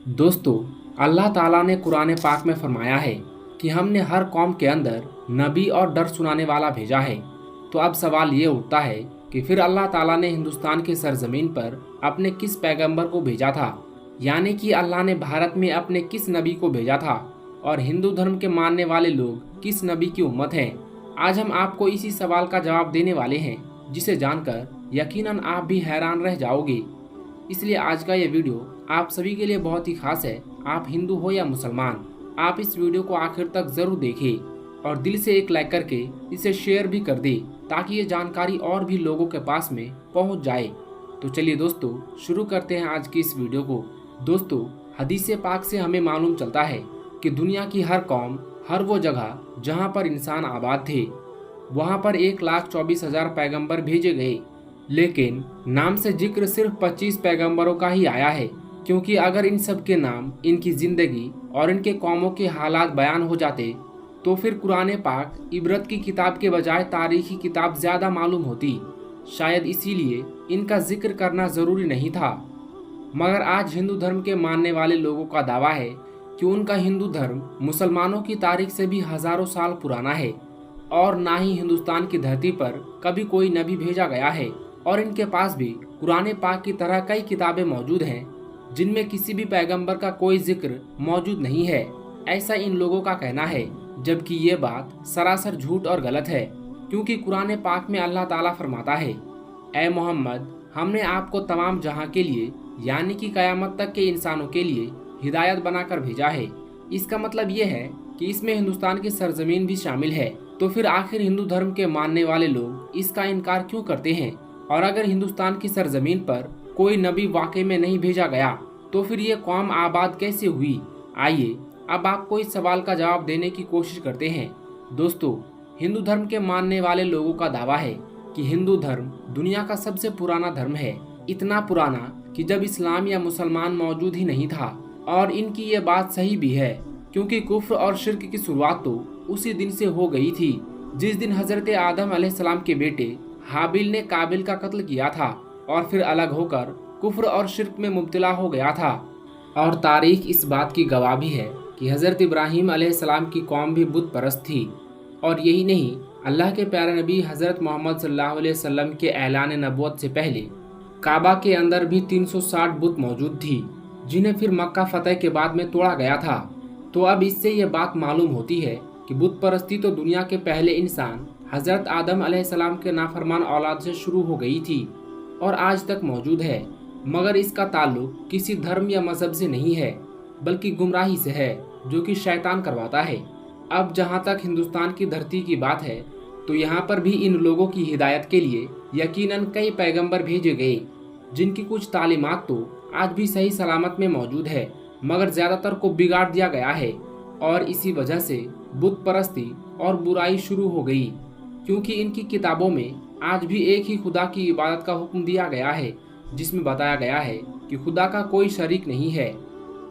दोस्तों, अल्लाह ताला ने कुरान पाक में फरमाया है कि हमने हर कौम के अंदर नबी और डर सुनाने वाला भेजा है। तो अब सवाल ये उठता है कि फिर अल्लाह ताला ने हिंदुस्तान की सरजमीन पर अपने किस पैगंबर को भेजा था, यानी कि अल्लाह ने भारत में अपने किस नबी को भेजा था और हिंदू धर्म के मानने वाले लोग किस नबी की उम्मत हैं। आज हम आपको इसी सवाल का जवाब देने वाले हैं, जिसे जानकर यकीनन आप भी हैरान रह जाओगे। इसलिए आज का ये वीडियो आप सभी के लिए बहुत ही खास है। आप हिंदू हो या मुसलमान, आप इस वीडियो को आखिर तक जरूर देखें और दिल से एक लाइक करके इसे शेयर भी कर दें, ताकि ये जानकारी और भी लोगों के पास में पहुंच जाए। तो चलिए दोस्तों, शुरू करते हैं आज की इस वीडियो को। दोस्तों, हदीस पाक से हमें मालूम चलता है कि दुनिया की हर कौम, हर वो जगह जहाँ पर इंसान आबाद थे, वहाँ पर 1,24,000 पैगंबर भेजे गए। लेकिन नाम से जिक्र सिर्फ 25 पैगंबरों का ही आया है, क्योंकि अगर इन सब के नाम, इनकी जिंदगी और इनके कौमों के हालात बयान हो जाते तो फिर कुरान पाक इबरत की किताब के बजाय तारीखी किताब ज्यादा मालूम होती। शायद इसीलिए इनका जिक्र करना जरूरी नहीं था। मगर आज हिंदू धर्म के मानने वाले लोगों का दावा है कि उनका हिंदू धर्म मुसलमानों की तारीख से भी हजारों साल पुराना है और ना ही हिंदुस्तान की धरती पर कभी कोई नबी भेजा गया है। और इनके पास भी कुरान पाक की तरह कई किताबें मौजूद हैं जिनमें किसी भी पैगंबर का कोई जिक्र मौजूद नहीं है, ऐसा इन लोगों का कहना है। जबकि ये बात सरासर झूठ और गलत है, क्योंकि कुरान पाक में अल्लाह ताला फरमाता है, ए मोहम्मद, हमने आपको तमाम जहां के लिए यानी कि कयामत तक के इंसानों के लिए हिदायत बनाकर भेजा है। इसका मतलब ये है कि इसमें हिंदुस्तान की सरजमीन भी शामिल है। तो फिर आखिर हिंदू धर्म के मानने वाले लोग इसका इनकार क्यों करते हैं? और अगर हिंदुस्तान की सरजमीन पर कोई नबी वाकई में नहीं भेजा गया तो फिर ये कौम आबाद कैसे हुई? आइए अब आपको इस सवाल का जवाब देने की कोशिश करते हैं। दोस्तों, हिंदू धर्म के मानने वाले लोगों का दावा है कि हिंदू धर्म दुनिया का सबसे पुराना धर्म है। इतना पुराना कि जब इस्लाम या मुसलमान मौजूद ही नहीं था। और इनकी ये बात सही भी है, क्योंकि कुफ्र और शिर्क की शुरुआत तो उसी दिन से हो गई थी जिस दिन हजरत आदम अलैहिस्सलाम के बेटे हाबिल ने काबिल का कत्ल किया था और फिर अलग होकर कुफ्र और शिर्क में मुब्तला हो गया था। और तारीख इस बात की गवाह भी है कि हजरत इब्राहीम अलैहिस्सलाम की कौम भी बुत परस्त थी। और यही नहीं, अल्लाह के प्यारे नबी हजरत मोहम्मद सल्लल्लाहु अलैहि वसल्लम के ऐलान नबुव्वत से पहले काबा के अंदर भी 360 बुत मौजूद थी, जिन्हें फिर मक्का फतेह के बाद में तोड़ा गया था। तो अब इससे यह बात मालूम होती है कि बुत परस्ती तो दुनिया के पहले इंसान हजरत आदम अलैहिस्सलाम के नाफरमान औलाद से शुरू हो गई थी और आज तक मौजूद है। मगर इसका ताल्लुक किसी धर्म या मजहब से नहीं है, बल्कि गुमराही से है, जो कि शैतान करवाता है। अब जहाँ तक हिंदुस्तान की धरती की बात है, तो यहाँ पर भी इन लोगों की हिदायत के लिए यकीनन कई पैगंबर भेजे गए, जिनकी कुछ तालीमात तो आज भी सही सलामत में मौजूद है, मगर ज्यादातर को बिगाड़ दिया गया है। और इसी वजह से बुत परस्ती और बुराई शुरू हो गई, क्योंकि इनकी किताबों में आज भी एक ही खुदा की इबादत का हुक्म दिया गया है, जिसमें बताया गया है कि खुदा का कोई शरीक नहीं है,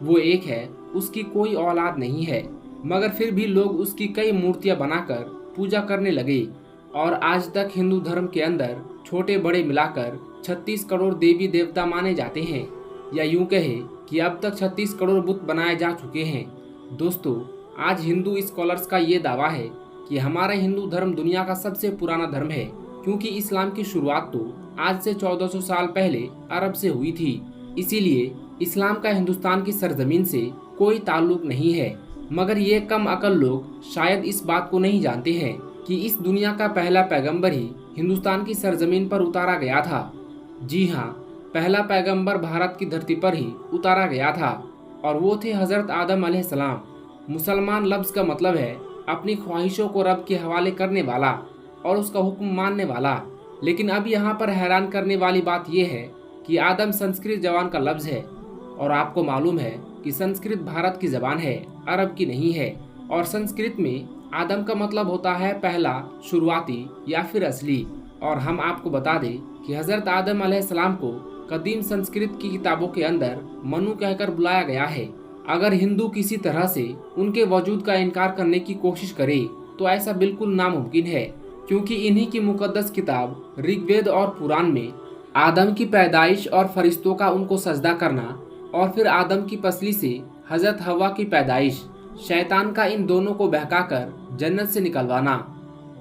वो एक है, उसकी कोई औलाद नहीं है। मगर फिर भी लोग उसकी कई मूर्तियां बनाकर पूजा करने लगे। और आज तक हिंदू धर्म के अंदर छोटे बड़े मिलाकर 36 करोड़ देवी देवता माने जाते हैं, या यूं कहे कि अब तक 36 करोड़ बुत बनाए जा चुके हैं। दोस्तों, आज हिंदू स्कॉलर्स का ये दावा है कि हमारा हिंदू धर्म दुनिया का सबसे पुराना धर्म है, क्योंकि इस्लाम की शुरुआत तो आज से 1400 साल पहले अरब से हुई थी। इसीलिए इस्लाम का हिंदुस्तान की सरजमीन से कोई ताल्लुक नहीं है। मगर ये कम अकल लोग शायद इस बात को नहीं जानते हैं कि इस दुनिया का पहला पैगंबर ही हिंदुस्तान की सरजमीन पर उतारा गया था। जी हाँ, पहला पैगंबर भारत की धरती पर ही उतारा गया था, और वो थे हजरत आदम अलैहिस्सलाम। मुसलमान लफ्ज का मतलब है अपनी ख्वाहिशों को रब के हवाले करने वाला और उसका हुक्म मानने वाला। लेकिन अब यहाँ पर हैरान करने वाली बात यह है कि आदम संस्कृत जबान का लफ्ज है, और आपको मालूम है कि संस्कृत भारत की जबान है, अरब की नहीं है। और संस्कृत में आदम का मतलब होता है पहला, शुरुआती या फिर असली। और हम आपको बता दें कि हजरत आदम अलैहिस्सलाम को कदीम संस्कृत की किताबों के अंदर मनु कहकर बुलाया गया है। अगर हिंदू किसी तरह से उनके वजूद का इनकार करने की कोशिश करे तो ऐसा बिल्कुल नामुमकिन है, क्योंकि इन्हीं की मुकद्दस किताब ऋग्वेद और पुराण में आदम की पैदाइश और फरिश्तों का उनको सजदा करना और फिर आदम की पसली से हजरत हवा की पैदाइश, शैतान का इन दोनों को बहकाकर जन्नत से निकलवाना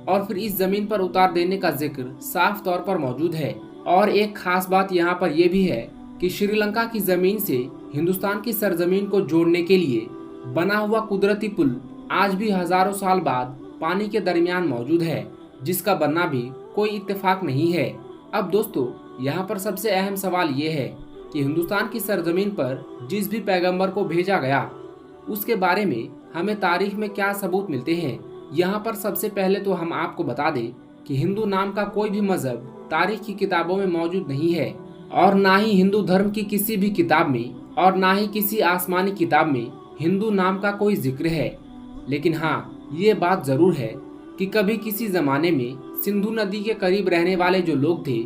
और फिर इस जमीन पर उतार देने का जिक्र साफ तौर पर मौजूद है। और एक खास बात यहाँ पर यह भी है कि श्रीलंका की जमीन से हिंदुस्तान की सरजमीन को जोड़ने के लिए बना हुआ कुदरती पुल आज भी हजारों साल बाद पानी के दरमियान मौजूद है, जिसका बनना भी कोई इत्तेफाक नहीं है। अब दोस्तों, यहाँ पर सबसे अहम सवाल ये है कि हिंदुस्तान की सरजमीन पर जिस भी पैगंबर को भेजा गया उसके बारे में हमें तारीख में क्या सबूत मिलते हैं। यहाँ पर सबसे पहले तो हम आपको बता दें कि हिंदू नाम का कोई भी मजहब तारीख की किताबों में मौजूद नहीं है और ना ही हिंदू धर्म की किसी भी किताब में और ना ही किसी आसमानी किताब में हिंदू नाम का कोई जिक्र है। लेकिन हाँ, ये बात जरूर है कि कभी किसी जमाने में सिंधु नदी के करीब रहने वाले जो लोग थे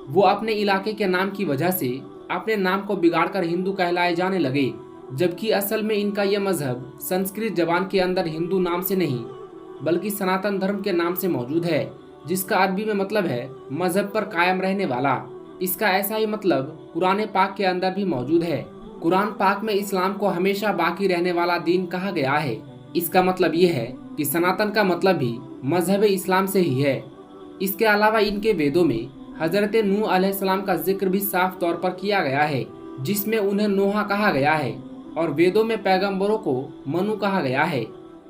वो अपने इलाके के नाम की वजह से अपने नाम को बिगाड़कर हिंदू कहलाए जाने लगे, जबकि असल में इनका यह मजहब संस्कृत जबान के अंदर हिंदू नाम से नहीं बल्कि सनातन धर्म के नाम से मौजूद है, जिसका अरबी में मतलब है मजहब पर कायम रहने वाला। इसका ऐसा ही मतलब कुरान पाक के अंदर भी मौजूद है। कुरान पाक में इस्लाम को हमेशा बाकी रहने वाला दीन कहा गया है। इसका मतलब ये है कि सनातन का मतलब भी मजहब इस्लाम से ही है। इसके अलावा इनके वेदों में हजरत नूह अलैहिस्सलाम का जिक्र भी साफ तौर पर किया गया है, जिसमें उन्हें नोहा कहा गया है और वेदों में पैगंबरों को मनु कहा गया है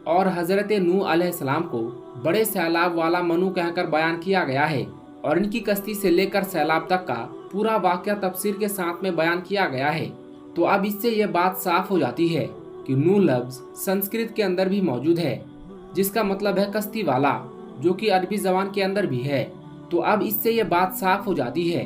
और हजरत नूह अलैहिस्सलाम को बड़े सैलाब वाला मनु कहकर बयान किया गया है और इनकी कश्ती से लेकर सैलाब तक का पूरा वाकया तफसीर के साथ में बयान किया गया है। तो अब इससे यह बात साफ हो जाती है कि नूह लफ्ज संस्कृत के अंदर भी मौजूद है, जिसका मतलब है कश्ती वाला, जो कि अरबी जबान के अंदर भी है। तो अब इससे यह बात साफ हो जाती है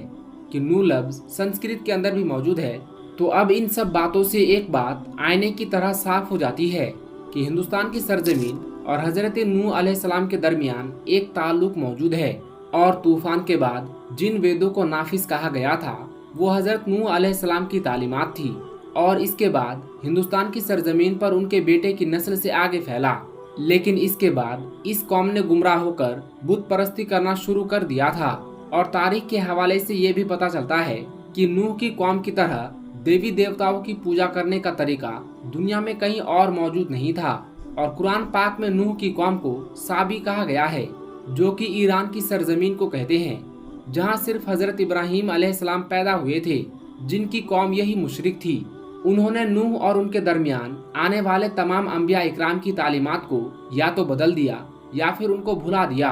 कि नूह लफ्ज संस्कृत के अंदर भी मौजूद है। तो अब इन सब बातों से एक बात आईने की तरह साफ हो जाती है कि हिंदुस्तान की सरजमीन और हजरत नूह अलैहिस्सलाम के दरमियान एक ताल्लुक मौजूद है और तूफान के बाद जिन वेदों को नाफिज कहा गया था वो हजरत नूह अलैहिस्सलाम की तालीमात थी और इसके बाद हिंदुस्तान की सरजमीन पर उनके बेटे की नस्ल से आगे फैला। लेकिन इसके बाद इस कौम ने गुमराह होकर बुत परस्ती करना शुरू कर दिया था और तारीख के हवाले से ये भी पता चलता है कि नूह की कौम की तरह देवी देवताओं की पूजा करने का तरीका दुनिया में कहीं और मौजूद नहीं था। और कुरान पाक में नूह की कौम को साबी कहा गया है, जो कि ईरान की सरजमीन को कहते हैं, जहां सिर्फ हजरत इब्राहीम अलैहिस्सलाम पैदा हुए थे, जिनकी कौम यही मुशरिक थी। उन्होंने नूह और उनके दरमियान आने वाले तमाम अंबिया इकराम की तालीमात को या तो बदल दिया या फिर उनको भुला दिया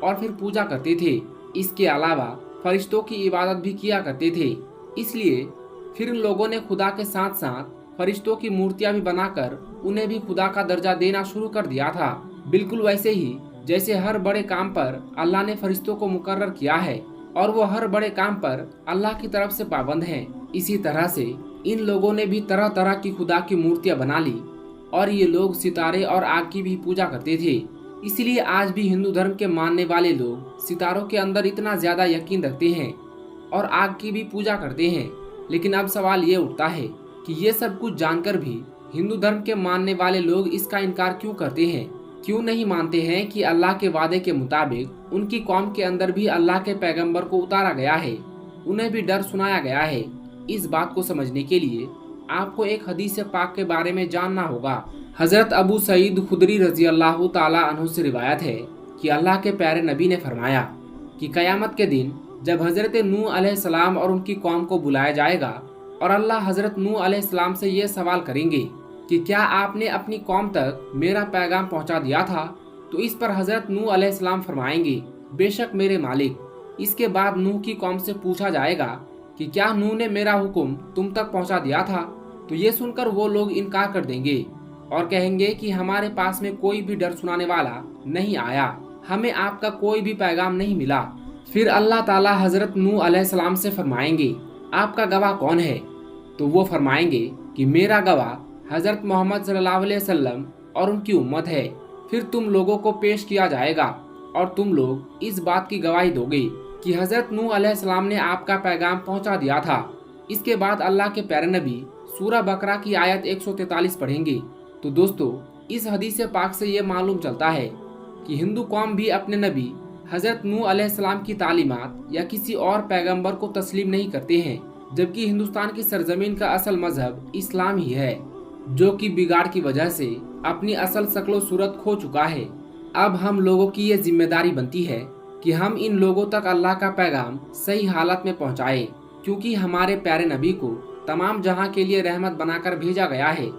और फिर पूजा करते थे। इसके अलावा फरिश्तों की इबादत भी किया करते थे। इसलिए फिर इन लोगों ने खुदा के साथ साथ फरिश्तों की मूर्तियां भी बनाकर उन्हें भी खुदा का दर्जा देना शुरू कर दिया था। बिल्कुल वैसे ही जैसे हर बड़े काम पर अल्लाह ने फरिश्तों को मुकर्रर किया है और वो हर बड़े काम पर अल्लाह की तरफ से पाबंद हैं। इसी तरह से इन लोगों ने भी तरह तरह की खुदा की मूर्तियां बना ली और ये लोग सितारे और आग की भी पूजा करते थे। इसलिए आज भी हिंदू धर्म के मानने वाले लोग सितारों के अंदर इतना ज्यादा यकीन रखते हैं और आग की भी पूजा करते हैं। लेकिन अब सवाल ये उठता है कि ये सब कुछ जानकर भी हिंदू धर्म के मानने वाले लोग इसका इनकार क्यों करते हैं? क्यों नहीं मानते हैं कि अल्लाह के वादे के मुताबिक उनकी कौम के अंदर भी अल्लाह के पैगंबर को उतारा गया है, उन्हें भी डर सुनाया गया है। इस बात को समझने के लिए आपको एक हदीस पाक के बारे में जानना होगा। हजरत अबू सईद खुदरी रजी अल्लाह ताला अन्हु से रिवायत है कि अल्लाह के प्यारे नबी ने फरमाया कि कयामत के दिन जब हजरत नूह अलैहिस्सलाम और उनकी कौम को बुलाया जाएगा और अल्लाह हजरत नूह अलैहिस्सलाम से ये सवाल करेंगे कि क्या आपने अपनी कौम तक मेरा पैगाम पहुंचा दिया था, तो इस पर हजरत नूह अलैहिस्सलाम फरमाएंगे, बेशक मेरे मालिक। इसके बाद नूह की कौम से पूछा जाएगा कि क्या नूह ने मेरा हुक्म तुम तक पहुंचा दिया था, तो ये सुनकर वो लोग इनकार कर देंगे और कहेंगे कि हमारे पास में कोई भी डर सुनाने वाला नहीं आया, हमें आपका कोई भी पैगाम नहीं मिला। फिर अल्लाह ताला हजरत नूह अलैहिस्सलाम से फरमाएंगे, आपका गवाह कौन है? तो वो फरमाएंगे कि मेरा गवाह हजरत मोहम्मद सल्लल्लाहु अलैहि वसल्लम और उनकी उम्मत है। फिर तुम लोगों को पेश किया जाएगा और तुम लोग इस बात की गवाही दोगे कि हजरत नूह अलैहिस्सलाम ने आपका पैगाम पहुंचा दिया था। इसके बाद अल्लाह के प्यारे नबी सूरह बकरा की आयत 143 पढ़ेंगे। तो दोस्तों, इस हदीस पाक से ये मालूम चलता है कि हिंदू कौम भी अपने नबी हजरत नूह अलैहिस्सलाम की तालीमात या किसी और पैगंबर को तस्लीम नहीं करते हैं, जबकि हिंदुस्तान की सरजमीन का असल मजहब इस्लाम ही है, जो कि बिगाड़ की वजह से अपनी असल शक्ल सूरत खो चुका है। अब हम लोगों की ये जिम्मेदारी बनती है कि हम इन लोगों तक अल्लाह का पैगाम सही हालत में पहुंचाएं, क्योंकि हमारे प्यारे नबी को तमाम जहां के लिए रहमत बनाकर भेजा गया है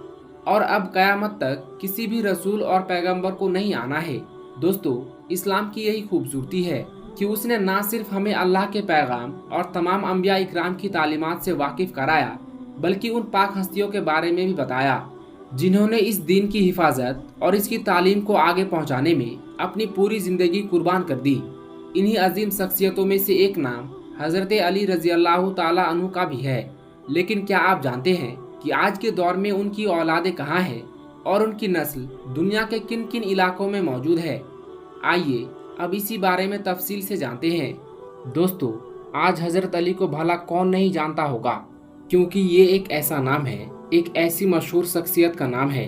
और अब कयामत तक किसी भी रसूल और पैगंबर को नहीं आना है। दोस्तों, इस्लाम की यही खूबसूरती है कि उसने ना सिर्फ हमें अल्लाह के पैगाम और तमाम अंबिया इकराम की तालीमात से वाकिफ कराया, बल्कि उन पाक हस्तियों के बारे में भी बताया जिन्होंने इस दीन की हिफाजत और इसकी तालीम को आगे पहुंचाने में अपनी पूरी जिंदगी कुर्बान कर दी। इन्हीं अजीम शख्सियतों में से एक नाम हजरत अली रजी अल्लाह ताला अन्हु का भी है। लेकिन क्या आप जानते हैं कि आज के दौर में उनकी औलादें कहाँ हैं और उनकी नस्ल दुनिया के किन किन इलाकों में मौजूद है? आइए अब इसी बारे में तफसील से जानते हैं। दोस्तों, आज हजरत अली को भला कौन नहीं जानता होगा, क्योंकि ये एक ऐसा नाम है, एक ऐसी मशहूर शख्सियत का नाम है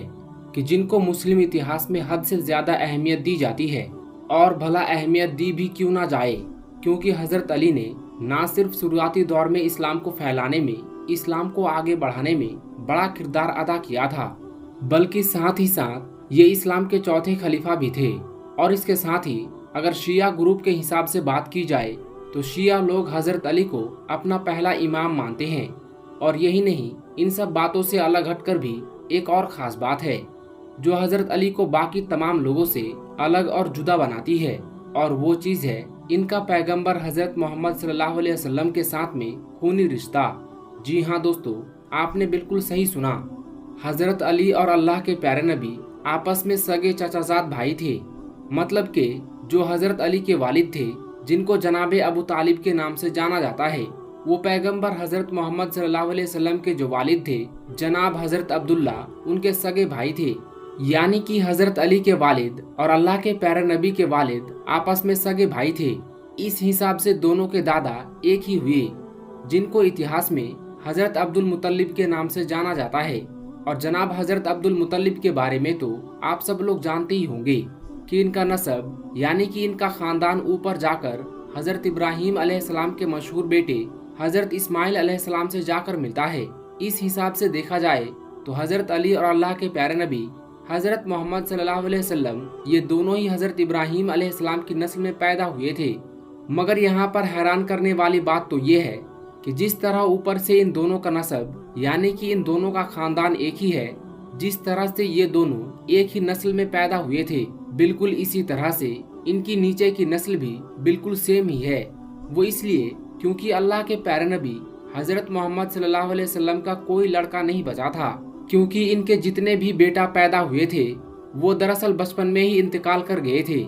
कि जिनको मुस्लिम इतिहास में हद से ज्यादा अहमियत दी जाती है। और भला अहमियत दी भी क्यों ना जाए, क्योंकि हजरत अली ने ना सिर्फ शुरुआती दौर में इस्लाम को फैलाने में, इस्लाम को आगे बढ़ाने में बड़ा किरदार अदा किया था, बल्कि साथ ही साथ ये इस्लाम के चौथे खलीफा भी थे। और इसके साथ ही अगर शिया ग्रुप के हिसाब से बात की जाए तो शिया लोग हजरत अली को अपना पहला इमाम मानते हैं। और यही नहीं, इन सब बातों से अलग हटकर भी एक और ख़ास बात है जो हजरत अली को बाकी तमाम लोगों से अलग और जुदा बनाती है, और वो चीज़ है इनका पैगंबर हजरत मोहम्मद सल्लल्लाहु अलैहि वसल्लम के साथ में खूनी रिश्ता। जी हाँ दोस्तों, आपने बिल्कुल सही सुना। हजरत अली और अल्लाह के प्यारे नबी आपस में सगे चचाजाद भाई थे। मतलब के जो हजरत अली के वालिद थे, जिनको जनाबे अबू तालिब के नाम से जाना जाता है, वो पैगंबर हजरत मोहम्मद सल्लल्लाहु अलैहि वसल्लम के जो वालिद थे जनाब हजरत अब्दुल्ला, उनके सगे भाई थे। यानी कि हजरत अली के वालिद और अल्लाह के प्यारे नबी के वालिद आपस में सगे भाई थे। इस हिसाब से दोनों के दादा एक ही हुए, जिनको इतिहास में हजरत अब्दुल मुतल्लिब के नाम से जाना जाता है। और जनाब हजरत अब्दुल मुतल्लिब के बारे में तो आप सब लोग जानते ही होंगे कि इनका नसब यानी कि इनका खानदान ऊपर जाकर हजरत इब्राहीम अलैहिस्सलाम के मशहूर बेटे हजरत इस्माइल अलैहिस्सलाम से जाकर मिलता है। इस हिसाब से देखा जाए तो हजरत अली और अल्लाह के प्यारे नबी हजरत मोहम्मद सल्लल्लाहु अलैहि वसल्लम ये दोनों ही हजरत इब्राहीम अलैहिस्सलाम की नस्ल में पैदा हुए थे। मगर यहाँ पर हैरान करने वाली बात तो ये है कि जिस तरह ऊपर से इन दोनों का नसब यानी कि इन दोनों का खानदान एक ही है, जिस तरह से ये दोनों एक ही नस्ल में पैदा हुए थे, बिल्कुल इसी तरह से इनकी नीचे की नस्ल भी बिल्कुल सेम ही है। वो इसलिए क्योंकि अल्लाह के प्यारे नबी हजरत मोहम्मद सल्लल्लाहु अलैहि वसल्लम का कोई लड़का नहीं बचा था, क्योंकि इनके जितने भी बेटा पैदा हुए थे वो दरअसल बचपन में ही इंतकाल कर गए थे।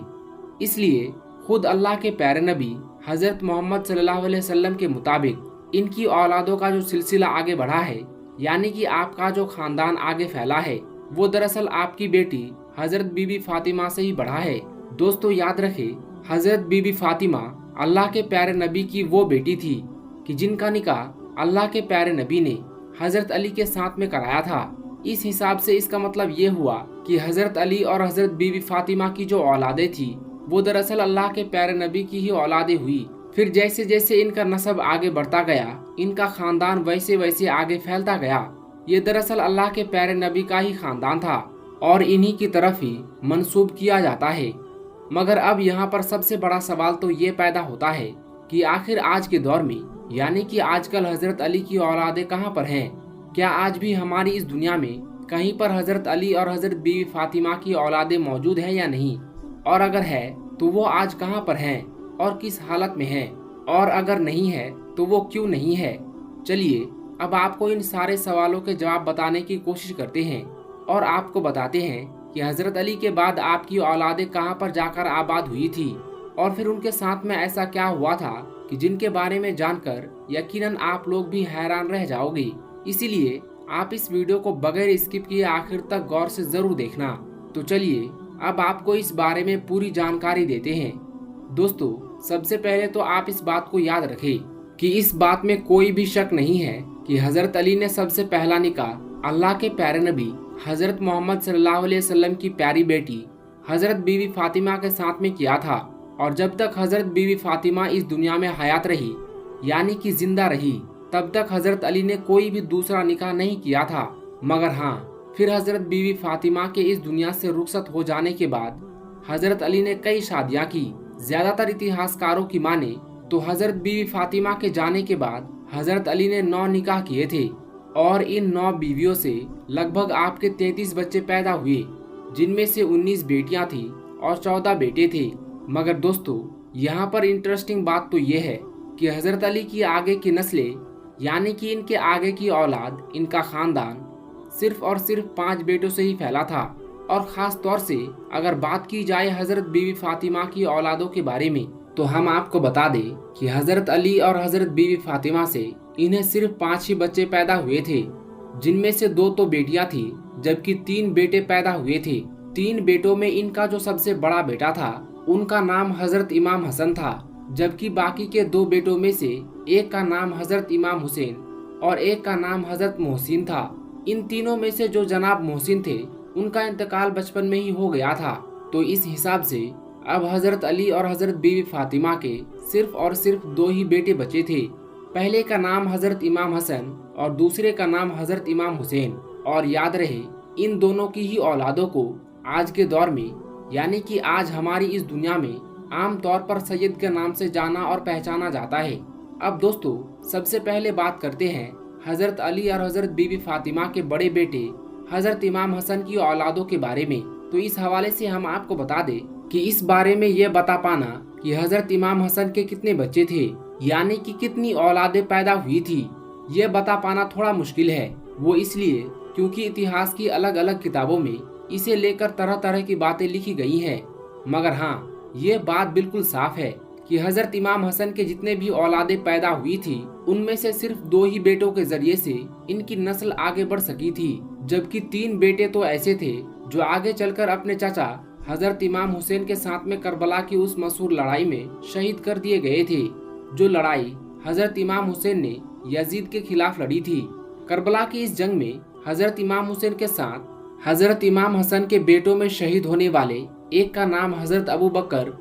इसलिए खुद अल्लाह के प्यारे नबी हजरत मोहम्मद सल्लल्लाहु अलैहि वसल्लम के मुताबिक इनकी औलादों का जो सिलसिला आगे बढ़ा है, यानी कि आपका जो खानदान आगे फैला है, वो दरअसल आपकी बेटी हजरत बीबी फातिमा से ही बढ़ा है। दोस्तों याद रखें, हजरत बीबी फातिमा अल्लाह के प्यारे नबी की वो बेटी थी कि जिनका निकाह अल्लाह के प्यारे नबी ने हजरत अली के साथ में कराया था। इस हिसाब से इसका मतलब ये हुआ कि हजरत अली और हजरत बीबी फातिमा की जो औलादे थी वो दरअसल अल्लाह के प्यारे नबी की ही औलादे हुई। फिर जैसे जैसे इनका नसब आगे बढ़ता गया, इनका खानदान वैसे वैसे आगे फैलता गया। ये दरअसल अल्लाह के प्यारे नबी का ही खानदान था और इन्हीं की तरफ ही मंसूब किया जाता है। मगर अब यहाँ पर सबसे बड़ा सवाल तो ये पैदा होता है कि आखिर आज के दौर में यानी कि आजकल हजरत अली की औलादे कहाँ पर हैं? क्या आज भी हमारी इस दुनिया में कहीं पर हजरत अली और हजरत बीवी फातिमा की औलादे मौजूद हैं या नहीं? और अगर है तो वो आज कहाँ पर हैं और किस हालत में हैं? और अगर नहीं है तो वो क्यों नहीं है? चलिए अब आपको इन सारे सवालों के जवाब बताने की कोशिश करते हैं और आपको बताते हैं कि हजरत अली के बाद आपकी औलादे कहाँ पर जाकर आबाद हुई थी और फिर उनके साथ में ऐसा क्या हुआ था कि जिनके बारे में जानकर यकीनन आप लोग भी हैरान रह जाओगे। इसीलिए आप इस वीडियो को बगैर स्किप किए आखिर तक गौर से जरूर देखना। तो चलिए अब आपको इस बारे में पूरी जानकारी देते हैं। दोस्तों सबसे पहले तो आप इस बात को याद रखें कि इस बात में कोई भी शक नहीं है कि हजरत अली ने सबसे पहला निकाह अल्लाह के प्यारे नबी हजरत मोहम्मद सल्लल्लाहु अलैहि वसल्लम की प्यारी बेटी हजरत बीवी फातिमा के साथ में किया था। और जब तक हजरत बीवी फातिमा इस दुनिया में हयात रही यानी कि जिंदा रही, तब तक हजरत अली ने कोई भी दूसरा निकाह नहीं किया था। मगर हाँ, फिर हजरत बीवी फातिमा के इस दुनिया से रुखसत हो जाने के बाद हजरत अली ने कई शादियां की। ज्यादातर इतिहासकारों की माने तो हजरत बीवी फातिमा के जाने के बाद हजरत अली ने 9 निकाह किए थे और इन 9 बीवियों से लगभग आपके 33 बच्चे पैदा हुए, जिनमें से 19 बेटियां थी और 14 बेटे थे। मगर दोस्तों, यहाँ पर इंटरेस्टिंग बात तो ये है कि हजरत अली की आगे की नस्लें, यानी कि इनके आगे की औलाद, इनका खानदान सिर्फ और सिर्फ 5 बेटों से ही फैला था। और ख़ास तौर से अगर बात की जाए हजरत बीवी फातिमा की औलादों के बारे में, तो हम आपको बता दें कि हजरत अली और हजरत बीवी फातिमा से इन्हें सिर्फ 5 ही बच्चे पैदा हुए थे, जिनमें से 2 तो बेटियां थी जबकि 3 बेटे पैदा हुए थे। 3 बेटों में इनका जो सबसे बड़ा बेटा था उनका नाम हजरत इमाम हसन था, जबकि बाकी के 2 बेटों में से एक का नाम हजरत इमाम हुसैन और एक का नाम हजरत मोहसिन था। इन तीनों में से जो जनाब मोहसिन थे उनका इंतकाल बचपन में ही हो गया था। तो इस हिसाब से अब हजरत अली और हजरत बीवी फातिमा के सिर्फ और सिर्फ 2 ही बेटे बचे थे। पहले का नाम हजरत इमाम हसन और दूसरे का नाम हजरत इमाम हुसैन। और याद रहे, इन दोनों की ही औलादों को आज के दौर में, यानी कि आज हमारी इस दुनिया में आम तौर पर सैयद के नाम से जाना और पहचाना जाता है। अब दोस्तों, सबसे पहले बात करते हैं हजरत अली और हजरत बीवी फातिमा के बड़े बेटे हजरत इमाम हसन की औलादों के बारे में। तो इस हवाले से हम आपको बता दें कि इस बारे में ये बता पाना कि हजरत इमाम हसन के कितने बच्चे थे, यानी कि कितनी औलादें पैदा हुई थी, ये बता पाना थोड़ा मुश्किल है। वो इसलिए क्योंकि इतिहास की अलग अलग किताबों में इसे लेकर तरह तरह की बातें लिखी गई हैं। मगर हाँ, ये बात बिल्कुल साफ है कि हजरत इमाम हसन के जितने भी औलादें पैदा हुई थी उनमें से सिर्फ 2 ही बेटों के जरिए से इनकी नस्ल आगे बढ़ सकी थी, जबकि 3 बेटे तो ऐसे थे जो आगे चलकर अपने चाचा हजरत इमाम हुसैन के साथ में करबला की उस मशहूर लड़ाई में शहीद कर दिए गए थे। जो लड़ाई हजरत इमाम हुसैन ने यजीद के खिलाफ लड़ी थी। करबला की इस जंग में हजरत इमाम हुसैन के साथ हजरत इमाम हसन के बेटों में शहीद होने वाले एक का नाम हजरत अबू बकर,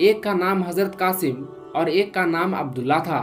एक का नाम हजरत कासिम और एक का नाम अब्दुल्ला था।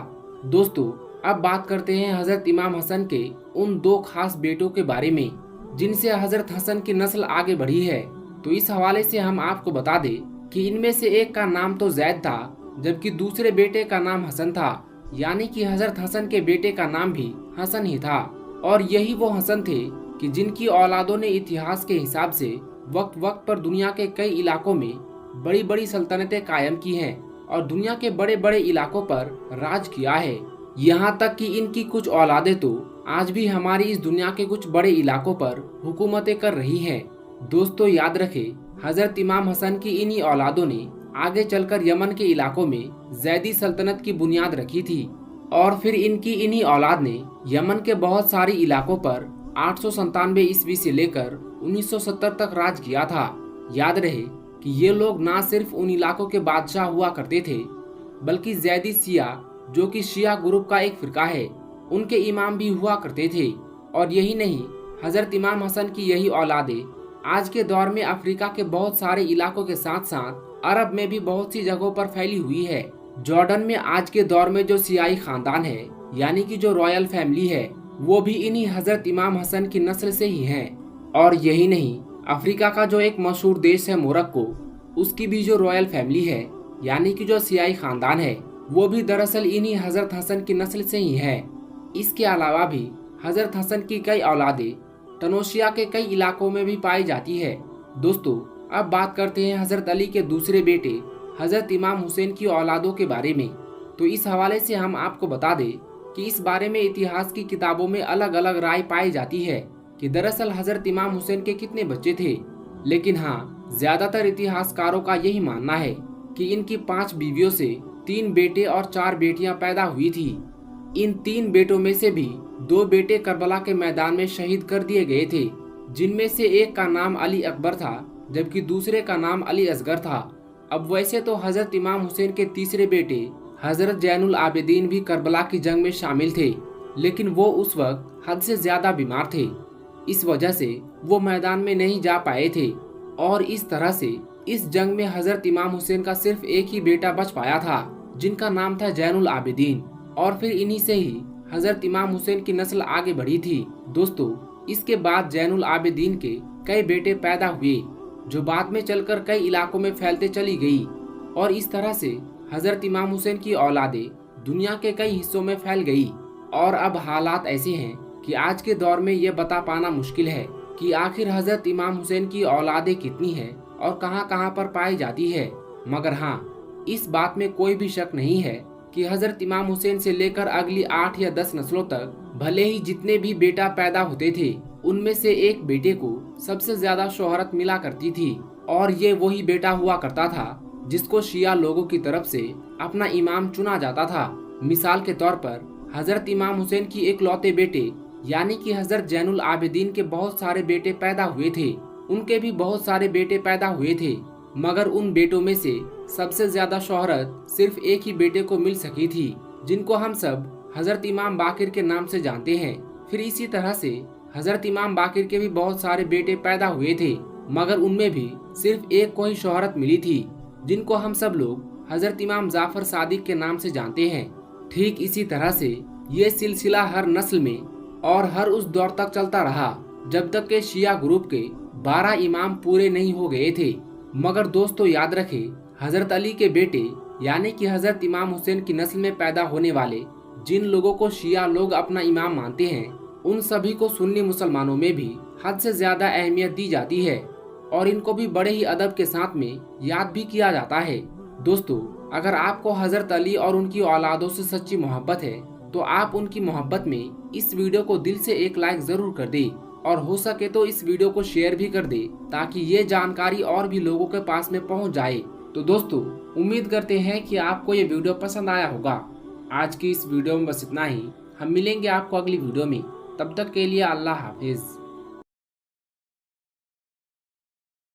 दोस्तों, अब बात करते हैं हजरत इमाम हसन के उन 2 खास बेटों के बारे में जिनसे हजरत हसन की नस्ल आगे बढ़ी है। तो इस हवाले से हम आपको बता दें कि इनमें से एक का नाम तो जैद था, जबकि दूसरे बेटे का नाम हसन था, यानी कि हजरत हसन के बेटे का नाम भी हसन ही था। और यही वो हसन थे कि जिनकी औलादों ने इतिहास के हिसाब से वक्त वक्त पर दुनिया के कई इलाकों में बड़ी बड़ी सल्तनतें कायम की हैं और दुनिया के बड़े बड़े इलाकों पर राज किया है। यहाँ तक कि इनकी कुछ औलादें तो आज भी हमारी इस दुनिया के कुछ बड़े इलाकों पर हुकूमतें कर रही हैं। दोस्तों, याद रखें, हजरत इमाम हसन की इन्हीं औलादों ने आगे चलकर यमन के इलाकों में जैदी सल्तनत की बुनियाद रखी थी और फिर इनकी इन्हीं औलाद ने यमन के बहुत सारे इलाकों पर 897 ईस्वी से लेकर 1970 तक राज किया था। याद रहे कि ये लोग ना सिर्फ उन इलाकों के बादशाह हुआ करते थे, बल्कि जैदी शिया, जो कि शिया ग्रुप का एक फिरका है, उनके इमाम भी हुआ करते थे। और यही नहीं, हजरत इमाम हसन की यही औलादें आज के दौर में अफ्रीका के बहुत सारे इलाकों के साथ साथ अरब में भी बहुत सी जगहों पर फैली हुई है। जॉर्डन में आज के दौर में जो सियाई खानदान है, यानी कि जो रॉयल फैमिली है, वो भी इन्हीं हजरत इमाम हसन की नस्ल से ही है। और यही नहीं, अफ्रीका का जो एक मशहूर देश है मोरक्को, उसकी भी जो रॉयल फैमिली है, यानी कि जो सियाई खानदान है, वो भी दरअसल इन्हीं हजरत हसन की नस्ल से ही है। इसके अलावा भी हजरत हसन की कई औलादें तनोशिया के कई इलाकों में भी पाई जाती है। दोस्तों, अब बात करते हैं हजरत अली के दूसरे बेटे हजरत इमाम हुसैन की औलादों के बारे में। तो इस हवाले से हम आपको बता दें कि इस बारे में इतिहास की किताबों में अलग अलग राय पाई जाती है कि दरअसल हजरत इमाम हुसैन के कितने बच्चे थे। लेकिन हाँ, ज्यादातर इतिहासकारों का यही मानना है कि इनकी 5 बीवियों से 3 बेटे और 4 बेटियां पैदा हुई थी। इन 3 बेटों में से भी 2 बेटे करबला के मैदान में शहीद कर दिए गए थे, जिनमें से एक का नाम अली अकबर था, जबकि दूसरे का नाम अली असगर था। अब वैसे तो हजरत इमाम हुसैन के तीसरे बेटे हजरत जैनुल आबिदीन भी करबला की जंग में शामिल थे, लेकिन वो उस वक्त हद से ज्यादा बीमार थे। इस वजह से वो मैदान में नहीं जा पाए थे और इस तरह से इस जंग में हजरत इमाम हुसैन का सिर्फ एक ही बेटा बच पाया था, जिनका नाम था जैनुल आबिदीन। और फिर इन्हीं से ही हजरत इमाम हुसैन की नस्ल आगे बढ़ी थी। दोस्तों, इसके बाद जैनुल आबिदीन के कई बेटे पैदा हुए जो बाद में चलकर कई इलाकों में फैलते चली गई और इस तरह से हजरत इमाम हुसैन की औलादे दुनिया के कई हिस्सों में फैल गई। और अब हालात ऐसे हैं कि आज के दौर में ये बता पाना मुश्किल है कि आखिर हजरत इमाम हुसैन की औलादे कितनी है और कहां कहां पर पाई जाती है। मगर हाँ, इस बात में कोई भी शक नहीं है कि हजरत इमाम हुसैन से लेकर अगली 8 या 10 नस्लों तक भले ही जितने भी बेटा पैदा होते थे, उनमें से एक बेटे को सबसे ज्यादा शोहरत मिला करती थी और ये वही बेटा हुआ करता था जिसको शिया लोगों की तरफ से अपना इमाम चुना जाता था। मिसाल के तौर पर हजरत इमाम हुसैन की इकलौते बेटे यानी कि हजरत जैनुल आबिदीन के बहुत सारे बेटे पैदा हुए थे, उनके भी बहुत सारे बेटे पैदा हुए थे, मगर उन बेटों में से सबसे ज्यादा शोहरत सिर्फ एक ही बेटे को मिल सकी थी जिनको हम सब हजरत इमाम बाकिर के नाम से जानते हैं। फिर इसी तरह से हजरत इमाम बाकिर के भी बहुत सारे बेटे पैदा हुए थे, मगर उनमें भी सिर्फ एक को ही शोहरत मिली थी जिनको हम सब लोग हजरत इमाम जाफर सादिक के नाम से जानते हैं। ठीक इसी तरह से ये सिलसिला हर नस्ल में और हर उस दौर तक चलता रहा जब तक के शिया ग्रुप के 12 इमाम पूरे नहीं हो गए थे। मगर दोस्तों याद रखें, हजरत अली के बेटे यानी कि हजरत इमाम हुसैन की नस्ल में पैदा होने वाले जिन लोगों को शिया लोग अपना इमाम मानते हैं, उन सभी को सुन्नी मुसलमानों में भी हद से ज्यादा अहमियत दी जाती है और इनको भी बड़े ही अदब के साथ में याद भी किया जाता है। दोस्तों, अगर आपको हजरत अली और उनकी औलादों से सच्ची मोहब्बत है तो आप उनकी मोहब्बत में इस वीडियो को दिल से एक लाइक जरूर कर दे और हो सके तो इस वीडियो को शेयर भी कर दे ताकि ये जानकारी और भी लोगों के पास में पहुंच जाए। तो दोस्तों, उम्मीद करते हैं कि आपको ये वीडियो पसंद आया होगा। आज की इस वीडियो में बस इतना ही। हम मिलेंगे आपको अगली वीडियो में, तब तक के लिए अल्लाह हाफिज।